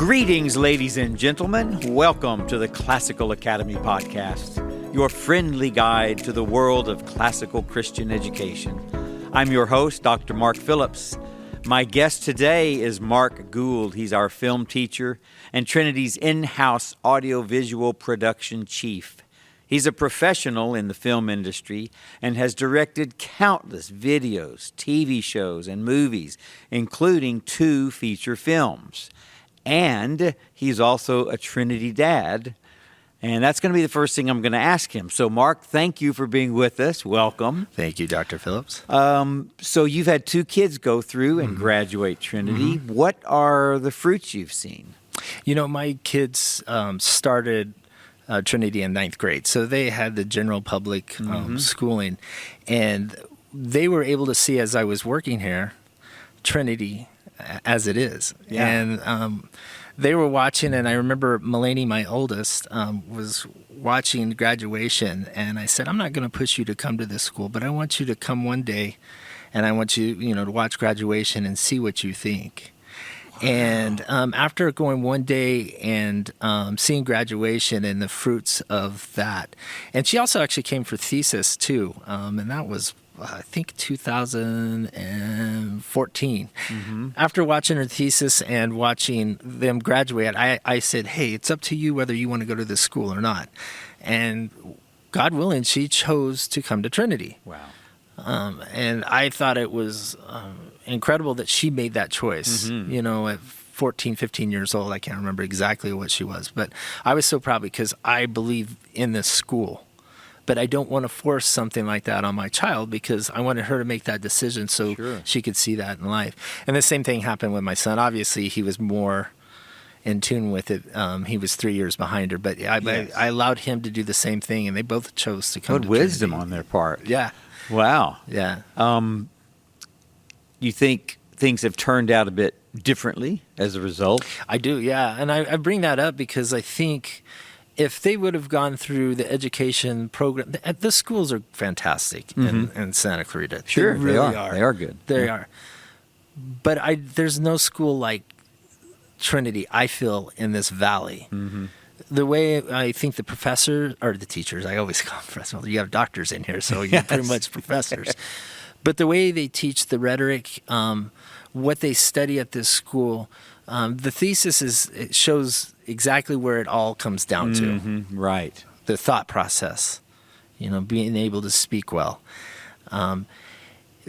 Greetings, ladies and gentlemen. Welcome to the Classical Academy Podcast, your friendly guide to the world of classical Christian education. I'm your host, Dr. Mark Phillips. My guest today is Mark Gould. He's our film teacher and Trinity's in-house audiovisual production chief. He's a professional in the film industry and has directed countless videos, TV shows, and movies, including 2 feature films. And he's also a Trinity dad. And that's going to be the first thing I'm going to ask him. So, Mark, thank you for being with us. Welcome. Thank you, Dr. Phillips. So you've had 2 kids go through and graduate Trinity. What are the fruits you've seen? You know, my kids started Trinity in 9th grade, so they had the general public schooling. And they were able to see, as I was working here, Trinity as it is. Yeah. And they were watching, and I remember Mulaney, my oldest, was watching graduation, and I said, I'm not going to push you to come to this school, but I want you to come one day, and I want you, to watch graduation and see what you think. Wow. And after going one day and seeing graduation and the fruits of that, and she also actually came for thesis too, and that was I think 2014. After watching her thesis and watching them graduate, I said, hey, it's up to you whether you want to go to this school or not. And God willing, she chose to come to Trinity. Wow. And I thought it was incredible that she made that choice, at 14, 15 years old. I can't remember exactly what she was, but I was so proud because I believe in this school. But I don't want to force something like that on my child because I wanted her to make that decision so she could see that in life. And the same thing happened with my son. Obviously, he was more in tune with it. He was 3 years behind her, but I allowed him to do the same thing, and they both chose to come to Trinity. Wisdom on their part. Yeah. Wow. Yeah. You think things have turned out a bit differently as a result? I do, yeah. And I bring that up because I think if they would have gone through the education program, the schools are fantastic in Santa Clarita. Sure, they really are. They are good. They are. But there's no school like Trinity, I feel, in this valley. The way I think the professors, or the teachers, I always call them professors. You have doctors in here, so you're pretty much professors. But the way they teach the rhetoric, what they study at this school, the thesis it shows exactly where it all comes down to. Right. The thought process, being able to speak well.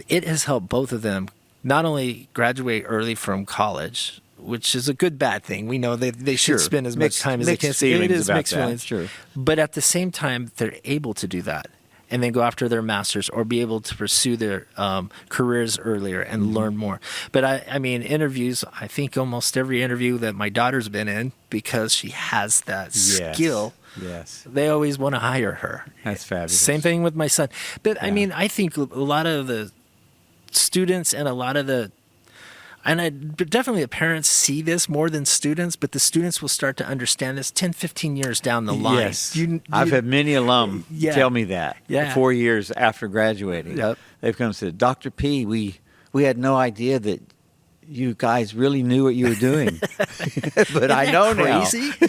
It has helped both of them not only graduate early from college, which is a good bad thing. We know they should spend as much time as they can. It is mixed feelings. Sure. But at the same time, they're able to do that and then go after their master's or be able to pursue their careers earlier and learn more. But I mean, interviews, I think almost every interview that my daughter's been in, because she has that skill, they always want to hire her. That's fabulous. Same thing with my son. But I mean, I think a lot of the students and definitely the parents see this more than students, but the students will start to understand this 10, 15 years down the line. Yes. I've had many alum tell me that 4 years after graduating. They've come and said, Dr. P, we had no idea that you guys really knew what you were doing. But I know crazy? Now.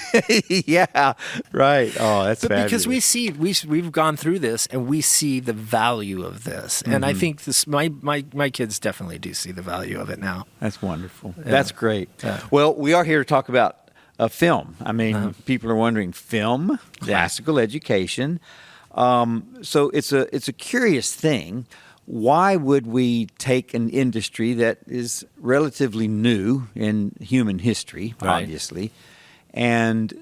Yeah, right. Oh, that's fabulous. Because we've gone through this and we see the value of this. And I think my kids definitely do see the value of it now. That's wonderful. Yeah. That's great. Yeah. Well, we are here to talk about a film. I mean, people are wondering, film, classical education. So it's a curious thing. Why would we take an industry that is relatively new in human history, obviously, and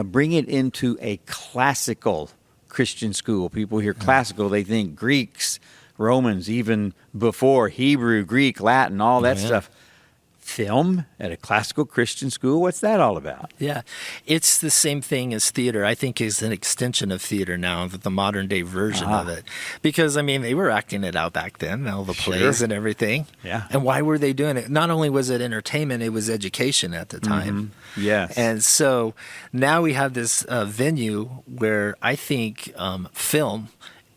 bring it into a classical Christian school? People hear classical, they think Greeks, Romans, even before Hebrew, Greek, Latin, all that stuff. Film at a classical Christian school? What's that all about? Yeah, it's the same thing as theater. I think is an extension of theater now, the modern day version of it. Because, I mean, they were acting it out back then, all the plays and everything. Yeah. And why were they doing it? Not only was it entertainment, it was education at the time. Yes. And so now we have this venue where I think film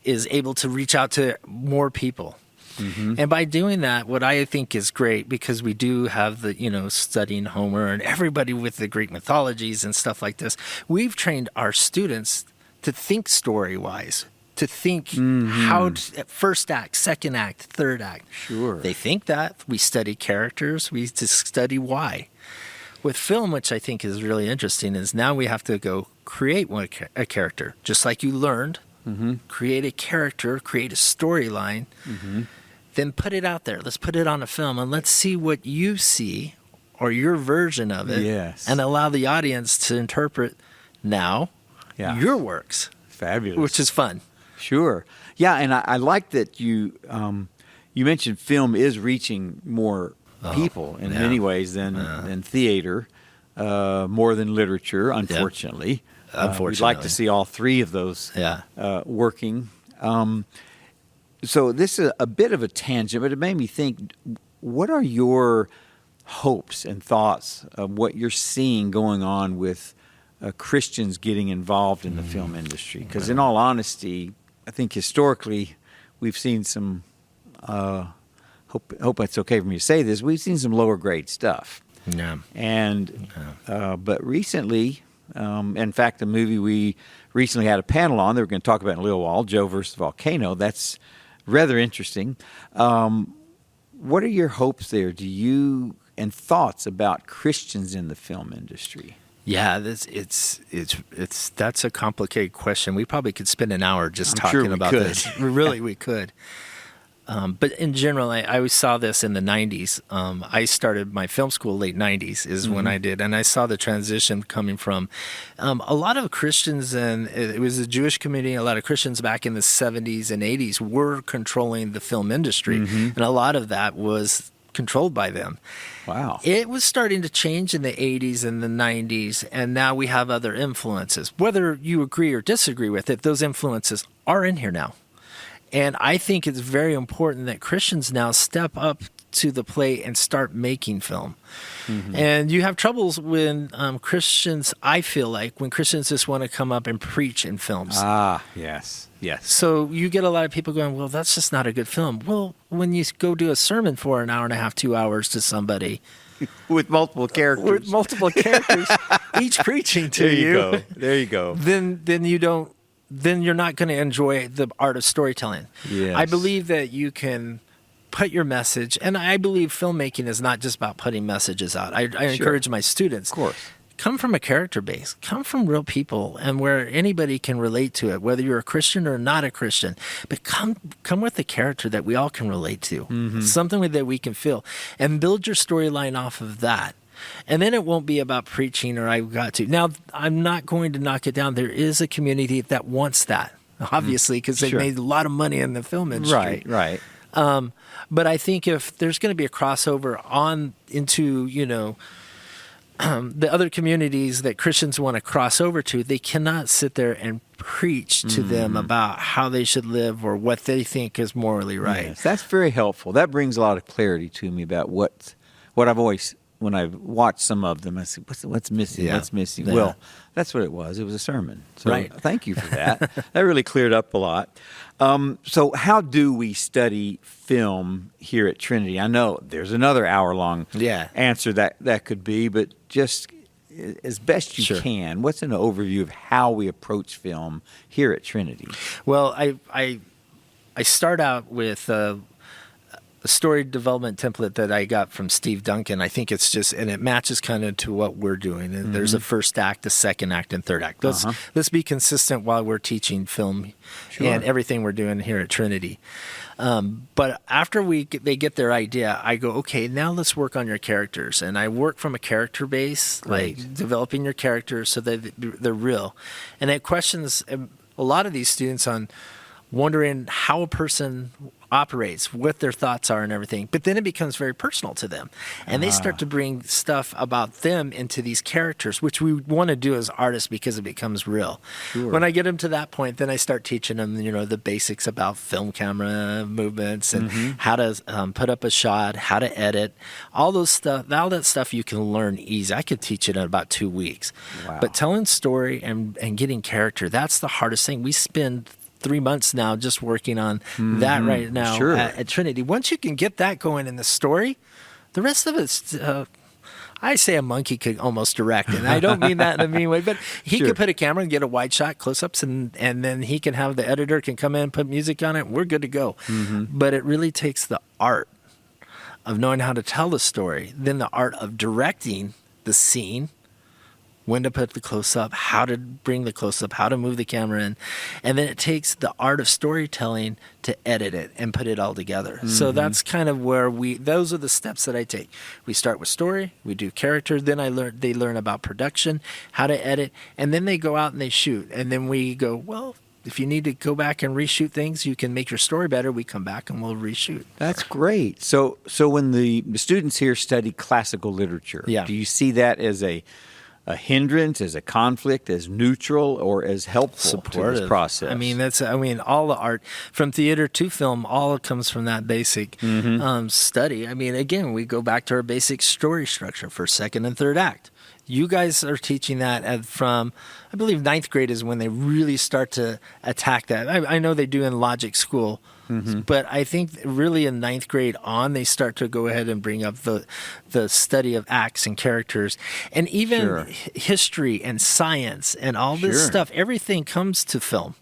is able to reach out to more people. And by doing that, what I think is great, because we do have the, studying Homer and everybody with the Greek mythologies and stuff like this, we've trained our students to think story-wise, to think how first act, second act, third act. Sure. They think that. We study characters. We just study why. With film, which I think is really interesting, is now we have to go create a character, just like you learned. Create a character, create a storyline, then put it out there. Let's put it on a film, and let's see what you see or your version of it, and allow the audience to interpret now your works. Fabulous. Which is fun. Sure. Yeah, and I like that you mentioned film is reaching more people in many ways than theater, more than literature, unfortunately. We'd like to see all three of those working. So this is a bit of a tangent, but it made me think, what are your hopes and thoughts of what you're seeing going on with Christians getting involved in the film industry? Because in all honesty, I think historically we've seen some, hope it's okay for me to say this, we've seen some lower grade stuff. Yeah. And but recently, in fact, the movie we recently had a panel on that we're going to talk about in a little while, Joe versus Volcano, that's rather interesting. What are your hopes there? And thoughts about Christians in the film industry? Yeah, that's a complicated question. We probably could spend an hour just talking about this. Really, we could. But in general, I always saw this in the 90s. I started my film school late 90s is when I did, and I saw the transition coming from a lot of Christians, and it was a Jewish community, a lot of Christians back in the 70s and 80s were controlling the film industry, and a lot of that was controlled by them. Wow. It was starting to change in the 80s and the 90s, and now we have other influences. Whether you agree or disagree with it, those influences are in here now. And I think it's very important that Christians now step up to the plate and start making film. And you have troubles when Christians, I feel like, when Christians just want to come up and preach in films. Ah, yes. So you get a lot of people going, well, that's just not a good film. Well, when you go do a sermon for an hour and a half, 2 hours to somebody. With multiple characters. Each preaching to you. There you go. Then you're not going to enjoy the art of storytelling. Yes. I believe that you can put your message, and I believe filmmaking is not just about putting messages out. I encourage my students, of course, come from a character base, come from real people, and where anybody can relate to it, whether you're a Christian or not a Christian. But come with a character that we all can relate to, something that we can feel, and build your storyline off of that. And then it won't be about preaching or I've got to. Now, I'm not going to knock it down. There is a community that wants that, obviously, because they've made a lot of money in the film industry. Right. But I think if there's going to be a crossover on into, the other communities that Christians want to cross over to, they cannot sit there and preach to them about how they should live or what they think is morally right. Yes, that's very helpful. That brings a lot of clarity to me about what I've always, when I've watched some of them, I say, what's missing? Yeah. What's missing? Yeah. Well, that's what it was. It was a sermon. So right. Thank you for that. That really cleared up a lot. So how do we study film here at Trinity? I know there's another hour-long answer that could be, but just as best you can, what's an overview of how we approach film here at Trinity? Well, I start out with a story development template that I got from Steve Duncan. I think it's just, and it matches kind of to what we're doing. And there's a first act, a second act, and third act. Let's be consistent while we're teaching film and everything we're doing here at Trinity. But after they get their idea, I go, okay, now let's work on your characters. And I work from a character base, like developing your characters so that they're real. And it questions a lot of these students on wondering how a person operates, what their thoughts are and everything. But then it becomes very personal to them. And they start to bring stuff about them into these characters, which we want to do as artists because it becomes real. Sure. When I get them to that point, then I start teaching them, the basics about film camera movements and how to put up a shot, how to edit, all that stuff you can learn easy. I could teach it in about 2 weeks. Wow. But telling story and getting character, that's the hardest thing. We spend 3 months now just working on that right now at Trinity. Once you can get that going in the story, the rest of it's, I say a monkey could almost direct, and I don't mean that in a mean way, but he could put a camera and get a wide shot, close-ups, and then he can have the editor can come in, put music on it, and we're good to go. But it really takes the art of knowing how to tell the story, then the art of directing the scene, when to put the close-up, how to bring the close-up, how to move the camera in. And then it takes the art of storytelling to edit it and put it all together. So that's kind of where those are the steps that I take. We start with story, we do character, then they learn about production, how to edit, and then they go out and they shoot. And then we go, well, if you need to go back and reshoot things, you can make your story better. We come back and we'll reshoot. That's great. So when the students here study classical literature, do you see that as a hindrance, as a conflict, as neutral, or as helpful to this process? I mean, all the art from theater to film, all comes from that basic study. I mean, again, we go back to our basic story structure for second and third act. You guys are teaching that from, I believe, 9th grade is when they really start to attack that. I know they do in logic school, but I think really in 9th grade on, they start to go ahead and bring up the study of acts and characters. And even history and science and all this stuff, everything comes to film.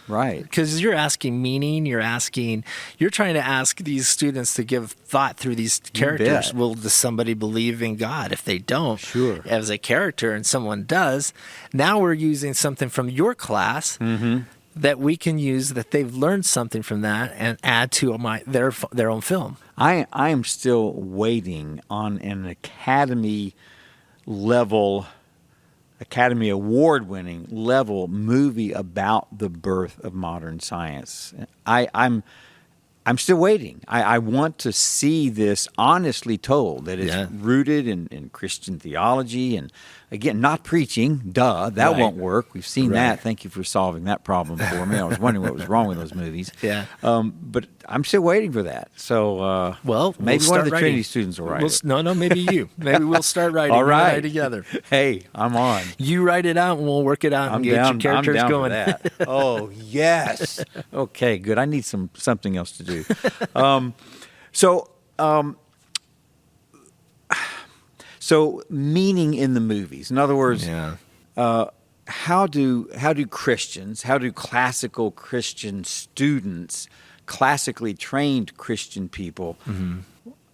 Right. Because you're asking meaning, you're trying to ask these students to give thought through these characters. Well, does somebody believe in God? If they don't, as a character, and someone does, now we're using something from your class that we can use, that they've learned something from that, and add to their own film. I am still waiting on an Academy Award-winning level movie about the birth of modern science. I'm still waiting. I want to see this honestly told, that it's rooted in Christian theology, and again, not preaching. That won't work. We've seen that. Thank you for solving that problem for me. I was wondering what was wrong with those movies. But I'm still waiting for that. So, maybe one of the Trinity students will write it. No, maybe you. Maybe we'll start writing. All right, together. Hey, I'm on. You write it out, and we'll work it out and get your characters I'm down going. For that. Oh yes. Okay, good. I need something else to do. So meaning in the movies. In other words, how do Christians, how do classical Christian students, classically trained Christian people,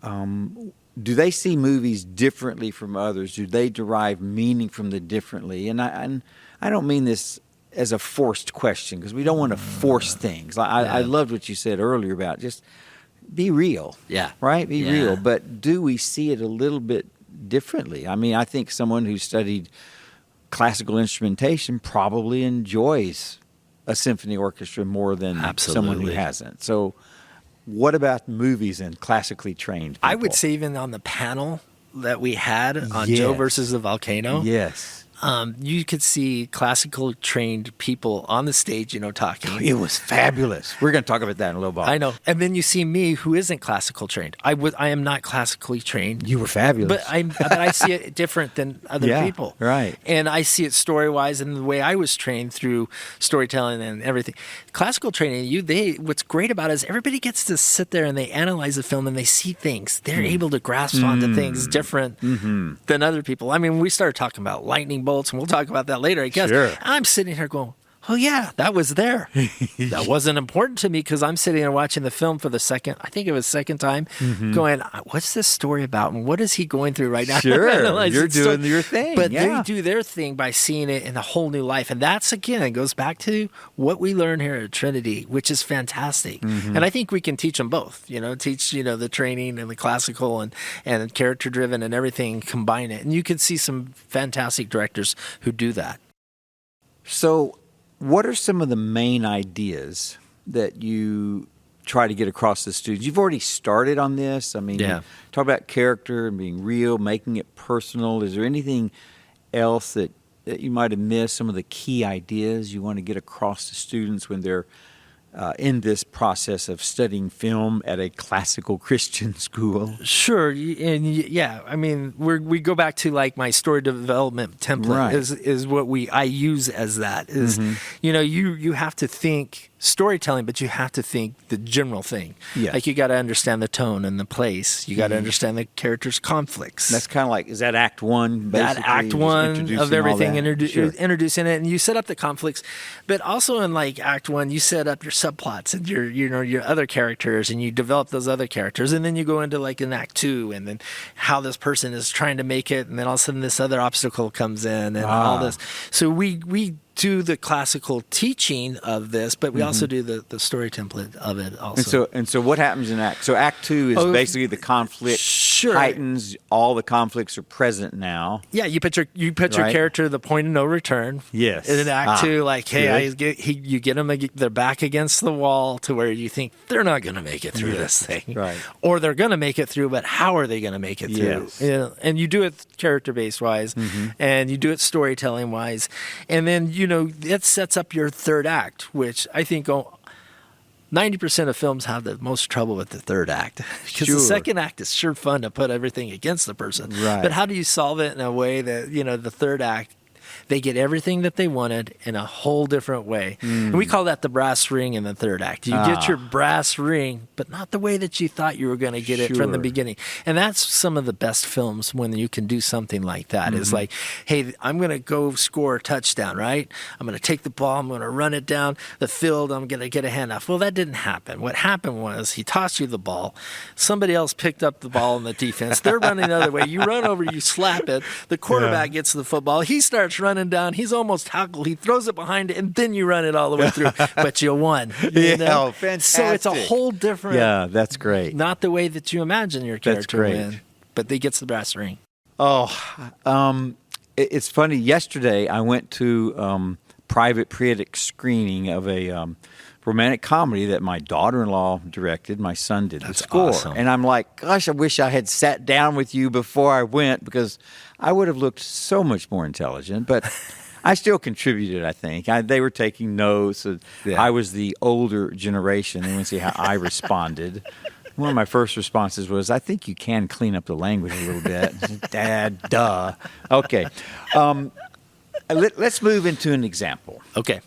do they see movies differently from others? Do they derive meaning from them differently? And I don't mean this as a forced question, because we don't want to force things. I loved what you said earlier about just be real. Right? Be real. But do we see it a little bit differently? I mean, I think someone who studied classical instrumentation probably enjoys a symphony orchestra more than someone who hasn't. So what about movies and classically trained people? I would say even on the panel that we had on Joe versus the Volcano. You could see classical trained people on the stage, talking. It was fabulous. We're going to talk about that in a little while. I know. And then you see me, who isn't classical trained. I am not classically trained. You were fabulous. But I see it different than other people. Right. And I see it story-wise, and the way I was trained through storytelling and everything. Classical training, what's great about it is everybody gets to sit there and they analyze the film and they see things. They're able to grasp onto things different than other people. I mean, we started talking about lightning bolts, and we'll talk about that later, I guess. I'm sitting here going, oh yeah, that was there. That wasn't important to me because I'm sitting there watching the film for the second time, going, what's this story about? And what is he going through right now? You're doing your thing. But they do their thing by seeing it in a whole new life. And that's, again, it goes back to what we learn here at Trinity, which is fantastic. And I think we can teach them both, teach, the training and the classical and character driven and everything, combine it. And you can see some fantastic directors who do that. So, what are some of the main ideas that you try to get across to students? You've already started on this. I mean, talk about character and being real, making it personal. Is there anything else that you might have missed, some of the key ideas you want to get across to students when they're in this process of studying film at a classical Christian school? Sure. And I mean, we go back to like my story development template is what I use as that is, you have to think storytelling, but you have to think the general thing. Yes. Like you got to understand the tone and the place. You got to understand the character's conflicts. That's kind of like, is that Act 1? That Act 1 of everything, Sure. introducing it, and you set up the conflicts. But also in like Act 1, you set up your subplots and your other characters, and you develop those other characters, and then you go into like in Act 2, and then how this person is trying to make it, and then all of a sudden this other obstacle comes in, and all this. So we do the classical teaching of this, but we also do the story template of it also. And so what happens in Act? So Act 2 is basically the conflict heightens. All the conflicts are present now. Yeah, you put your character to the point of no return. Yes. And in Act 2, like, hey, you get them, they're back against the wall to where you think they're not going to make it through this thing, right? Or they're going to make it through, but how are they going to make it through? Yes. You know, and you do it character based wise, and you do it storytelling wise, and then it sets up your third act, which I think 90% of films have the most trouble with the third act, because the second act is sure fun to put everything against the person. Right. But how do you solve it in a way that, the third act, they get everything that they wanted in a whole different way. And we call that the brass ring in the third act. You get your brass ring, but not the way that you thought you were going to get it from the beginning. And that's some of the best films when you can do something like that. It's like, hey, I'm going to go score a touchdown, right? I'm going to take the ball, I'm going to run it down the field, I'm going to get a handoff. Well, that didn't happen. What happened was he tossed you the ball. Somebody else picked up the ball in the defense. They're running the other way. You run over, you slap it. The quarterback gets the football. He starts running down. He's almost tackled. He throws it behind it, and then you run it all the way through. But you won. Fantastic. So it's a whole different. Yeah, that's great. Not the way that you imagine your character win, but he gets the brass ring. It's funny. Yesterday, I went to private pre-edic screening of a romantic comedy that my daughter-in-law directed. My son did the score. Awesome. And I'm like, gosh, I wish I had sat down with you before I went, because I would have looked so much more intelligent. But I still contributed, I think. They were taking notes. I was the older generation. They want to see how I responded. One of my first responses was, I think you can clean up the language a little bit. Dad, duh. Okay. Let's move into an example. Okay.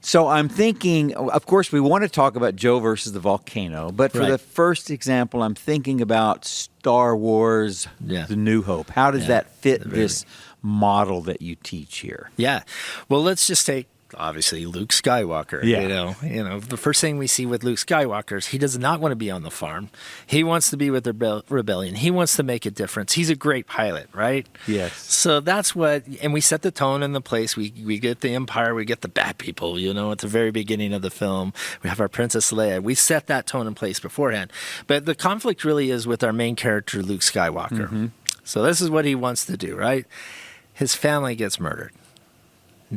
So I'm thinking, of course, we want to talk about Joe versus the volcano, but for the first example, I'm thinking about Star Wars, The New Hope. How does that fit this model that you teach here? Yeah. Well, let's just take, obviously, Luke Skywalker. Yeah. The first thing we see with Luke Skywalker is he does not want to be on the farm. He wants to be with the rebellion. He wants to make a difference. He's a great pilot, right? Yes. So that's what, and we set the tone and the place. We get the Empire, we get the bad people, at the very beginning of the film. We have our Princess Leia. We set that tone in place beforehand. But the conflict really is with our main character, Luke Skywalker. So this is what he wants to do, right? His family gets murdered.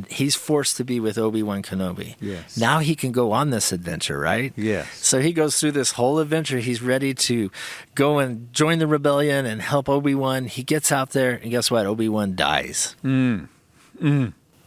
He's forced to be with Obi-Wan Kenobi. Yes. Now he can go on this adventure, right? Yes. So he goes through this whole adventure. He's ready to go and join the rebellion and help Obi-Wan. He gets out there, and guess what? Obi-Wan dies.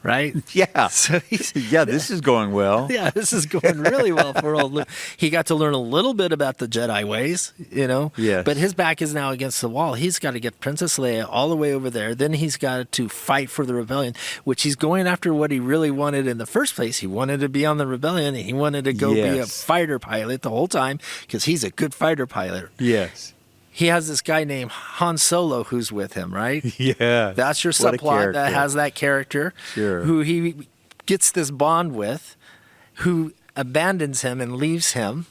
Right? Yeah. So this is going well. Yeah, this is going really well for old Luke. He got to learn a little bit about the Jedi ways, Yes. But his back is now against the wall. He's got to get Princess Leia all the way over there. Then he's got to fight for the rebellion, which he's going after what he really wanted in the first place. He wanted to be on the rebellion, and he wanted to go be a fighter pilot the whole time, because he's a good fighter pilot. Yes. He has this guy named Han Solo who's with him, right? Yeah. That's your subplot that has that character who he gets this bond with, who abandons him and leaves him.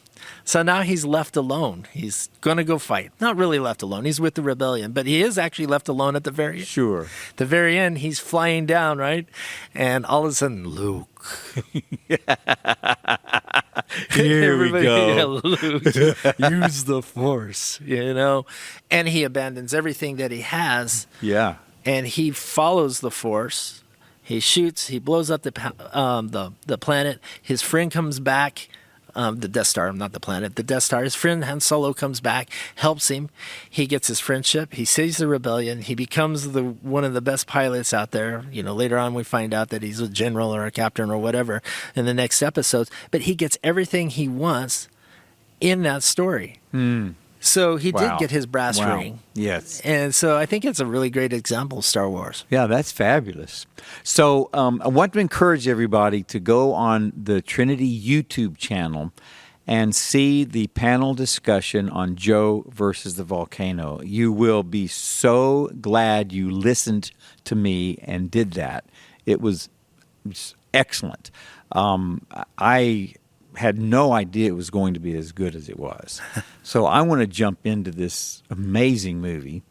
So now he's left alone. He's going to go fight. Not really left alone. He's with the rebellion, but he is actually left alone at the very end. Sure. The very end, he's flying down, right? And all of a sudden, Luke. Here we go. Luke, use the Force, And he abandons everything that he has. Yeah. And he follows the Force. He shoots. He blows up the planet. His friend comes back. The Death Star, not the planet, the Death Star. His friend Han Solo comes back, helps him. He gets his friendship. He saves the rebellion. He becomes one of the best pilots out there. Later on we find out that he's a general or a captain or whatever in the next episodes. But he gets everything he wants in that story. So he Wow. did get his brass Wow. ring. Yes. And so I think it's a really great example of Star Wars. Yeah, that's fabulous. So I want to encourage everybody to go on the Trinity YouTube channel and see the panel discussion on Joe versus the volcano. You will be so glad you listened to me and did that. It was excellent. I had no idea it was going to be as good as it was. So I want to jump into this amazing movie.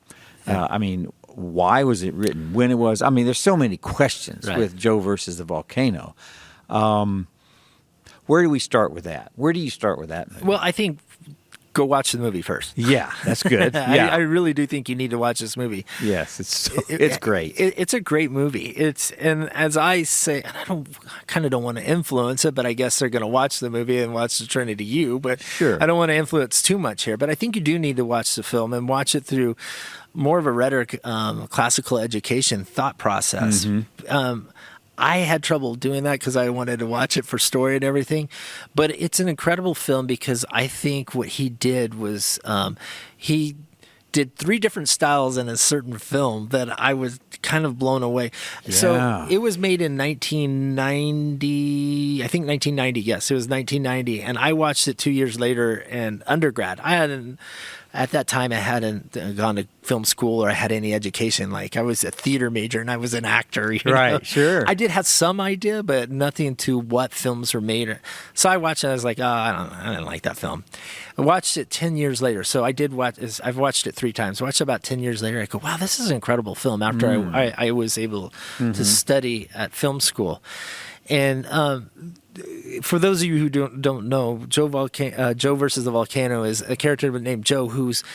I mean, why was it written? When it was? I mean, there's so many questions with Joe versus the volcano. Where do we start with that? Where do you start with that movie? Well, I think go watch the movie first. Yeah, that's good. Yeah. I really do think you need to watch this movie. Yes, it's great. It's a great movie. And as I say, and I kind of don't want to influence it, but I guess they're going to watch the movie and watch the Trinity U. But Sure. I don't want to influence too much here. But I think you do need to watch the film and watch it through more of a rhetoric, classical education thought process. I had trouble doing that because I wanted to watch it for story and everything. But it's an incredible film because I think what he did was he did 3 different styles in a certain film that I was kind of blown away. Yeah. So it was made in 1990, I think 1990. Yes, it was 1990. And I watched it 2 years later in undergrad. At that time, I hadn't gone to film school or I had any education. Like I was a theater major and I was an actor. You know? Sure. I did have some idea, but nothing to what films were made. So I watched it. I was like, I didn't like that film. I watched it 10 years later. So I did watch. I've watched it 3 times. I watched it about 10 years later. I go, wow, this is an incredible film. After I was able to study at film school, and for those of you who don't know, Joe versus the volcano is a character named Joe who's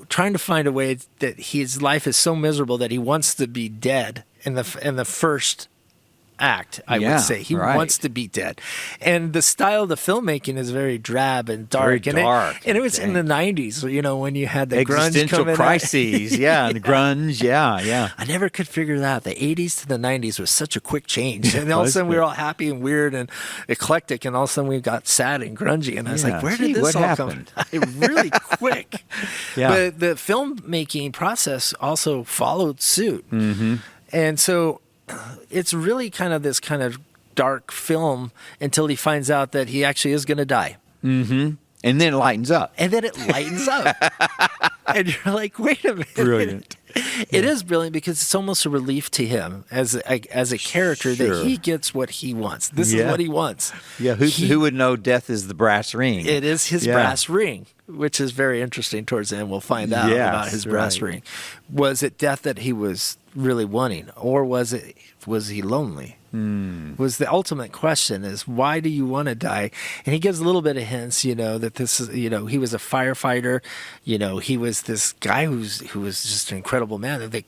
trying to find a way that his life is so miserable that he wants to be dead in the first act. I would say he wants to be dead, and the style of the filmmaking is very drab and dark. Very dark. And it was in the 90s, you know, when you had the grunge existential coming crises. And the grunge. Yeah. I never could figure that out. The 80s to the 90s was such a quick change. And all of a sudden we were all happy and weird and eclectic. And all of a sudden we got sad and grungy. And I was like, where did this all come from? Really quick. But the filmmaking process also followed suit. And so it's really kind of this kind of dark film until he finds out that he actually is going to die. And then it lightens up. And then it lightens up. And you're like, wait a minute. Brilliant. It is brilliant because it's almost a relief to him as a character that he gets what he wants. This is what he wants. Yeah, who would know death is the brass ring? It is his brass ring, which is very interesting towards the end. We'll find out about his brass ring. Was it death that he was really wanting, or was he lonely? Was the ultimate question is, why do you want to die? And he gives a little bit of hints, you know, that this is, you know, he was a firefighter, you know, he was this guy who was just an incredible man that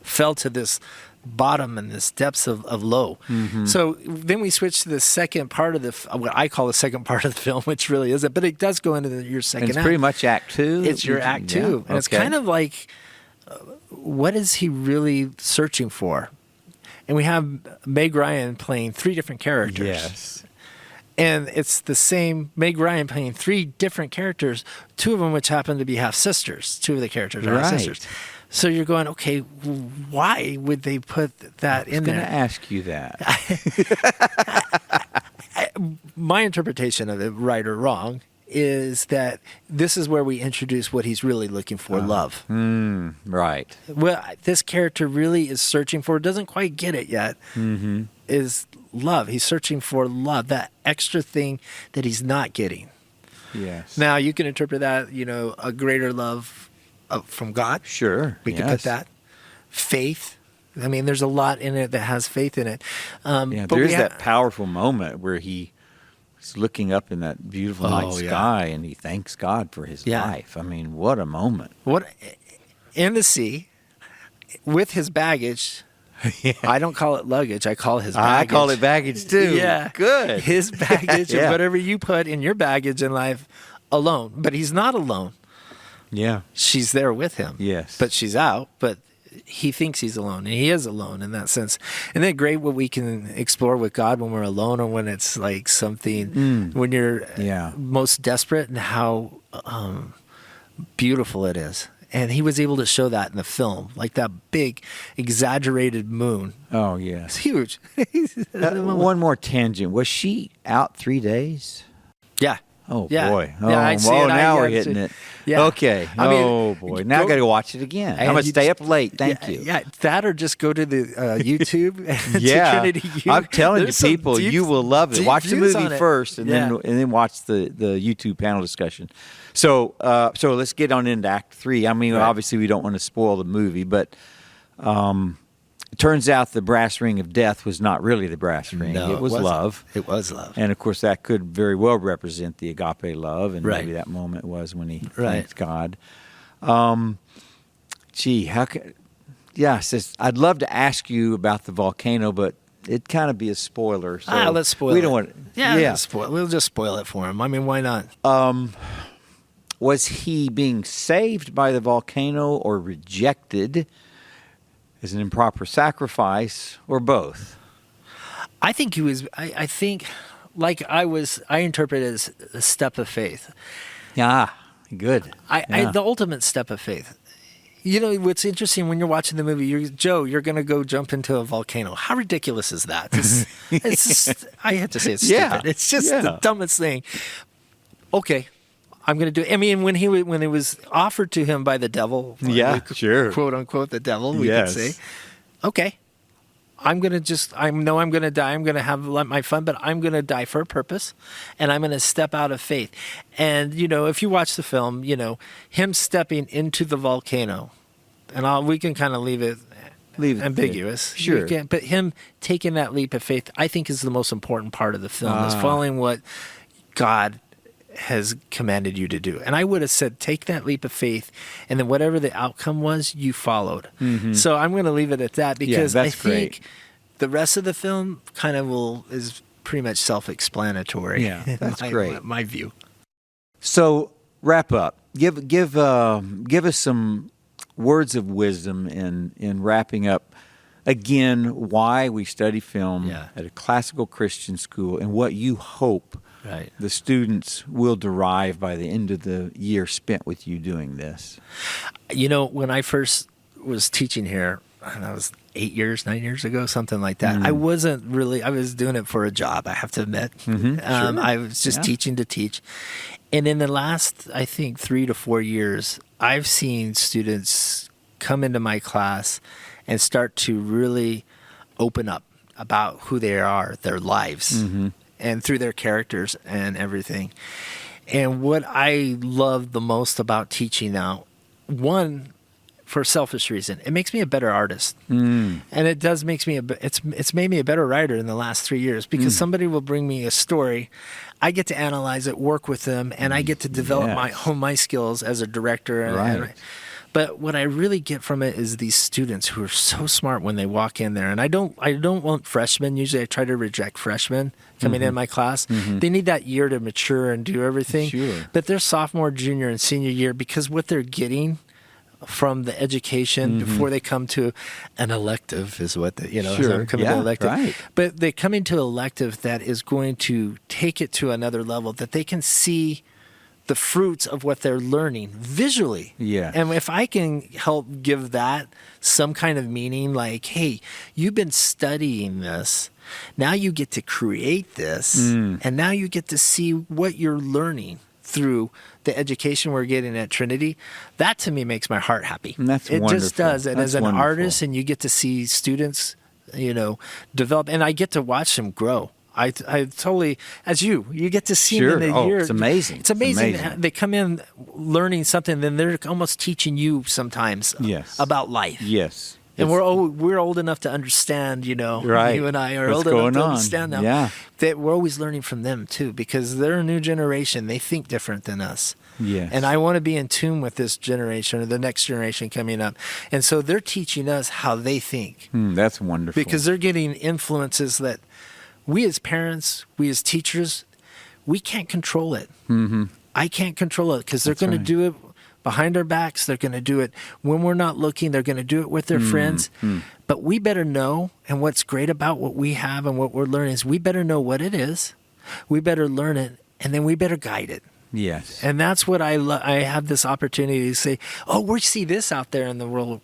fell to this bottom and this depths of low. So then we switch to the second part of what I call the second part of the film, which really isn't, but it does go into your second act. It's pretty much Act 2. It's your Act 2. And it's kind of like, what is he really searching for? And we have Meg Ryan playing 3 different characters. Yes. And it's the same Meg Ryan playing 3 different characters, 2 of them which happen to be half sisters. 2 of the characters are half sisters. So you're going, okay, why would they put that in there? I was going to ask you that. My interpretation of it, right or wrong, is that this is where we introduce what he's really looking for, love. Right. Well, this character really is searching for, doesn't quite get it yet, is love. He's searching for love, that extra thing that he's not getting. Yes. Now, you can interpret that, you know, a greater love from God. Sure. We can put that. Faith. I mean, there's a lot in it that has faith in it. But there's that powerful moment where he's looking up in that beautiful night sky and he thanks God for his life. I mean, what a moment. What in the sea with his baggage. I don't call it luggage. I call it his baggage. I call it baggage too. Yeah. Good. His baggage and whatever you put in your baggage in life alone. But he's not alone. Yeah. She's there with him. Yes. But she's out. But he thinks he's alone, and he is alone in that sense. And then great what we can explore with God when we're alone, or when it's like something when you're most desperate, and how beautiful it is. And he was able to show that in the film, like that big, exaggerated moon. Oh, It's yes. huge. One more tangent. Was she out 3 days? Yeah. Oh, Yeah. boy. Yeah, I see it. Now we're Yeah, hitting it. Yeah. Okay. I mean, oh, boy. Now I got to watch it again. I'm And going to you stay just- up late. Thank you. Yeah, that or just go to the YouTube. And Yeah. to Trinity YouTube. I'm telling you, There's some people, deep- you will love it. deep Watch the views movie on it. first, and Yeah. then watch the YouTube panel discussion. So let's get on into Act 3. I mean, Right. obviously, we don't want to spoil the movie, but it turns out the brass ring of death was not really the brass ring. No, it was wasn't. love. It was love. And, of course, that could very well represent the agape love, and Right. maybe that moment was when he Right. thanked God. How could... Yeah, it says, I'd love to ask you about the volcano, but it'd kind of be a spoiler. So let's spoil it. We don't want... Yeah. We'll just spoil it for him. I mean, why not? Was he being saved by the volcano or rejected as an improper sacrifice, or both? I think he was. I think, like I interpret it as a step of faith. Yeah, good. The ultimate step of faith. You know what's interesting when you're watching the movie? You're going to go jump into a volcano. How ridiculous is that? It's just, I have to say it's Yeah. stupid. It's just Yeah. the dumbest thing. Okay, I'm going to do it. I mean, when it was offered to him by the devil, Yeah, sure. quote unquote, the devil, we Yes. could say, okay, I know I'm going to die. I'm going to have my fun, but I'm going to die for a purpose, and I'm going to step out of faith. And, if you watch the film, him stepping into the volcano, and we can kind of leave it ambiguous. Sure. But him taking that leap of faith, I think, is the most important part of the film, is following what God has commanded you to do. And I would have said, take that leap of faith, and then whatever the outcome was, you followed. Mm-hmm. So I'm going to leave it at that, because I that's think great. the rest of the film kind of is pretty much self-explanatory. Yeah, that's great. My view. So wrap up. Give us some words of wisdom in wrapping up. Again, why we study film at a classical Christian school, and what you hope the students will derive by the end of the year spent with you doing this. When I first was teaching here, and I was 9 years ago, something like that. I wasn't really, I was doing it for a job, I have to admit. Sure. I was just teaching to teach. And in the last, I think, 3 to 4 years, I've seen students come into my class and start to really open up about who they are, their lives, and through their characters and everything. And what I love the most about teaching now, one, for a selfish reason, it makes me a better artist, and it does makes me it's made me a better writer in the last 3 years, because somebody will bring me a story, I get to analyze it, work with them, and I get to develop my skills as a director. But what I really get from it is these students who are so smart when they walk in there. And I don't want freshmen. Usually I try to reject freshmen coming in my class. They need that year to mature and do everything. Sure. But they're sophomore, junior, and senior year, because what they're getting from the education before they come to an elective is what Sure. coming to elective. Right. But they come into elective that is going to take it to another level, that they can see the fruits of what they're learning visually. Yeah. And if I can help give that some kind of meaning, like, hey, you've been studying this, now you get to create this, and now you get to see what you're learning through the education we're getting at Trinity, that to me makes my heart happy. And that's it wonderful. just does. And That's as an wonderful. artist, and you get to see students, develop, and I get to watch them grow. I totally, as you get to see them in a year. It's amazing. It's amazing. They come in learning something, then they're almost teaching you sometimes about life. Yes. And we're old enough to understand, Right. you and I are What's old enough going to on. understand now. Yeah. That we're always learning from them too, because they're a new generation. They think different than us. Yes. And I want to be in tune with this generation or the next generation coming up. And so they're teaching us how they think. That's wonderful. Because they're getting influences that we as parents, we as teachers, we can't control it. I can't control it, because they're going to do it behind our backs. They're going to do it when we're not looking. They're going to do it with their friends. But we better know, and what's great about what we have and what we're learning is we better know what it is. We better learn it, and then we better guide it. Yes. And that's what I have this opportunity to say, oh, we see this out there in the real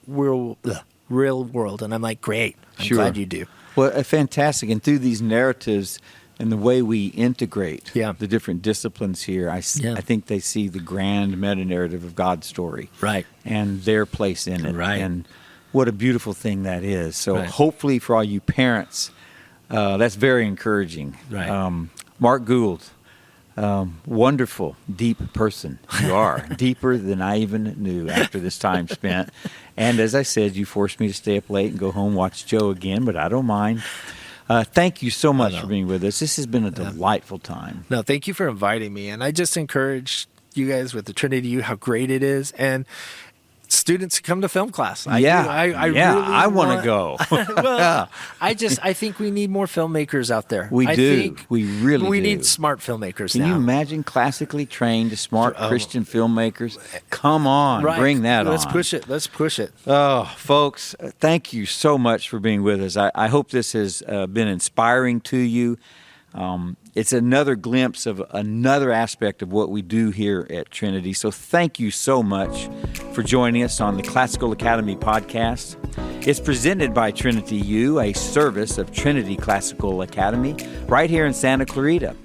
world. And I'm like, great. I'm glad you do. Well, fantastic. And through these narratives and the way we integrate the different disciplines here, I think they see the grand meta-narrative of God's story. Right. And their place in it. Right. And what a beautiful thing that is. So hopefully for all you parents, that's very encouraging. Right. Mark Gould, wonderful, deep person you are, deeper than I even knew after this time spent. And as I said, you forced me to stay up late and go home, watch Joe again, but I don't mind. Thank you so much for being with us. This has been a delightful time. No, thank you for inviting me. And I just encourage you guys with the Trinity U how great it is. And students come to film class. I really want to go. Well, I think we need more filmmakers out there. We really we need smart filmmakers. Can you imagine classically trained, smart Christian filmmakers? Come on, bring that on. Let's push it. Oh, folks, thank you so much for being with us. I hope this has been inspiring to you. It's another glimpse of another aspect of what we do here at Trinity. So thank you so much for joining us on the Classical Academy podcast. It's presented by Trinity U, a service of Trinity Classical Academy, right here in Santa Clarita.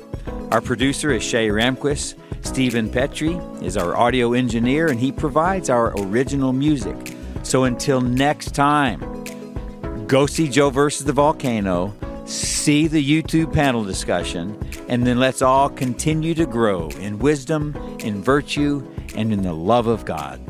Our producer is Shay Ramquist. Stephen Petrie is our audio engineer, and he provides our original music. So until next time, go see Joe versus the Volcano, see the YouTube panel discussion, and then let's all continue to grow in wisdom, in virtue, and in the love of God.